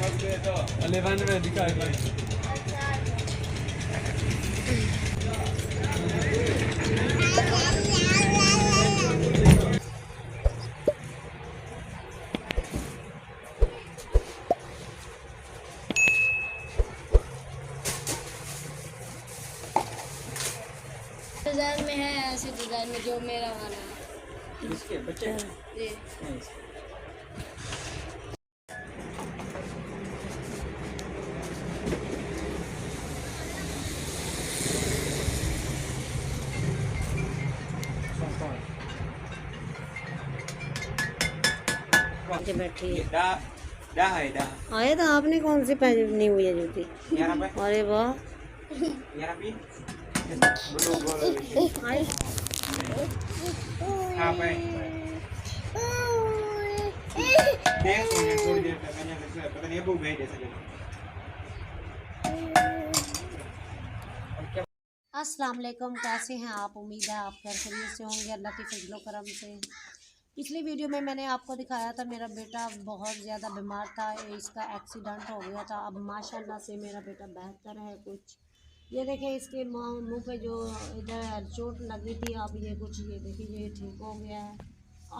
11 में दिखाएगा। डिजाइन में है, ऐसे डिजाइन में जो मेरा वाला है। इसके बच्चे जी बैठी है आए तो आपने कौन सी पहनी हुई है जूती? अरे वाह आए थोड़ी देर पता नहीं वो गए जैसे। अस्सलाम वालेकुम, कैसे हैं आप? उम्मीद है आप खैरियत से होंगे अल्लाह के फजलो करम से। पिछली वीडियो में मैंने आपको दिखाया था मेरा बेटा बहुत ज़्यादा बीमार था, इसका एक्सीडेंट हो गया था। अब माशाल्लाह से मेरा बेटा बेहतर है कुछ। ये देखें इसके मुंह पे जो इधर चोट लगी थी, अब ये कुछ ये देखिए ये ठीक हो गया है।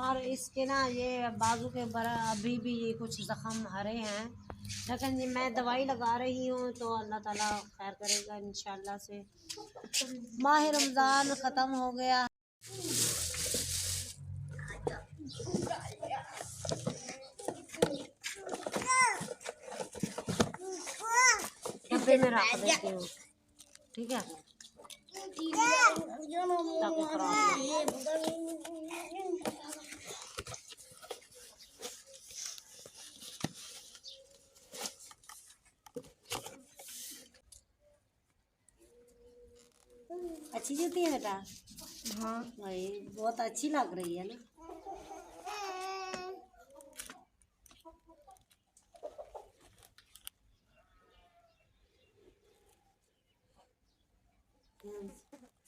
और इसके ना ये बाजू के अभी भी ये कुछ ज़ख़म हरे हैं, लेकिन ये मैं दवाई लगा रही हूँ तो अल्लाह ताला खैर करेगा इंशाल्लाह से। माह रमज़ान ख़त्म हो गया। डब्बे में रख देती हूँ, ठीक है, ताकि खराब ना। अच्छी जूती है बेटा? हाँ भाई बहुत अच्छी लग रही है ना।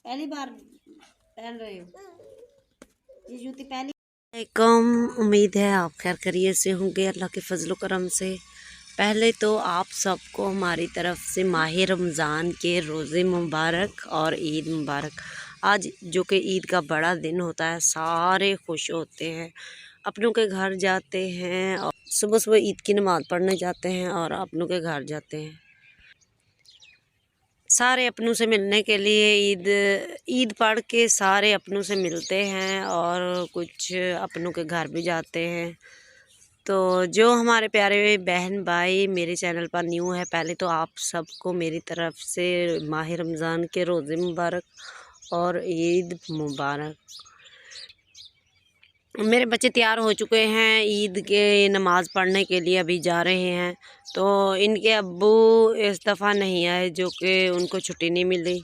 पहली बार पहन रहे हो ये जूती? पहली कम उम्मीद है आप खैर खैरियत से होंगे अल्लाह के फजलो करम से। पहले तो आप सबको हमारी तरफ से माह रमज़ान के रोज़े मुबारक और ईद मुबारक। आज जो कि ईद का बड़ा दिन होता है, सारे खुश होते हैं, अपनों के घर जाते हैं और सुबह सुबह ईद की नमाज़ पढ़ने जाते हैं और अपनों के घर जाते हैं। सारे अपनों से मिलने के लिए ईद पढ़ के सारे अपनों से मिलते हैं और कुछ अपनों के घर भी जाते हैं। तो जो हमारे प्यारे बहन भाई मेरे चैनल पर न्यू है, पहले तो आप सबको मेरी तरफ से माह रमज़ान के रोज़े मुबारक और ईद मुबारक। मेरे बच्चे तैयार हो चुके हैं, ईद के नमाज़ पढ़ने के लिए अभी जा रहे हैं। तो इनके अब्बू इस दफ़ा नहीं आए, जो कि उनको छुट्टी नहीं मिली।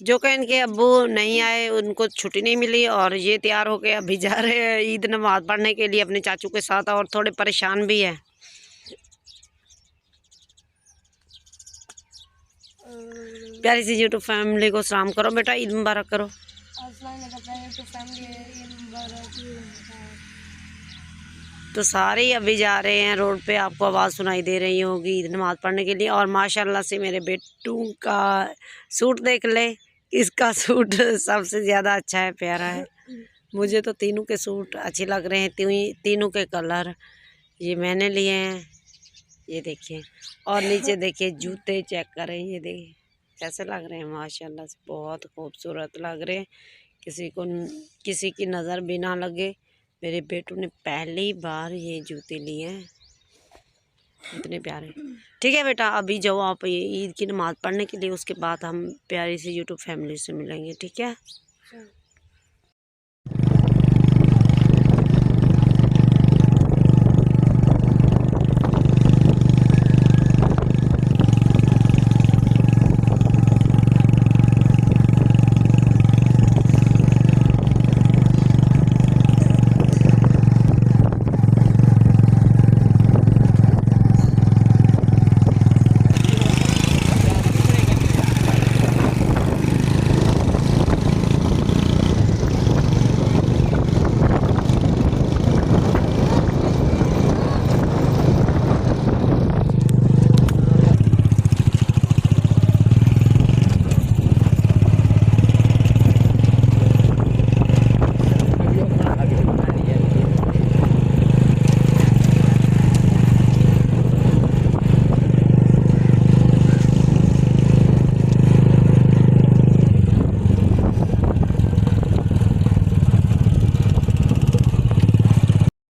जो कि इनके अब्बू नहीं आए, उनको छुट्टी नहीं मिली और ये तैयार होके अभी जा रहे हैं ईद नमाज़ पढ़ने के लिए अपने चाचू के साथ, और थोड़े परेशान भी हैं। प्यारी सी यूट्यूब फैमिली को सलाम करो बेटा, ईद मुबारक करो। तो सारे ही अभी जा रहे हैं रोड पे, आपको आवाज़ सुनाई दे रही होगी ईद नमाज़ पढ़ने के लिए। और माशाल्लाह से मेरे बेटू का सूट देख ले, इसका सूट सबसे ज़्यादा अच्छा है, प्यारा है। मुझे तो तीनों के सूट अच्छे लग रहे हैं, तीनों के कलर ये मैंने लिए हैं। ये देखिए, और नीचे देखिए जूते चेक करें, ये देखिए कैसे लग रहे हैं, माशाल्लाह से बहुत खूबसूरत लग रहे हैं। किसी की नज़र भी ना लगे। मेरे बेटू ने पहली बार ये जूते लिए हैं, इतने प्यारे। ठीक है बेटा, अभी जाओ आप ये ईद की नमाज़ पढ़ने के लिए, उसके बाद हम प्यारी सी यूट्यूब फैमिली से मिलेंगे, ठीक है।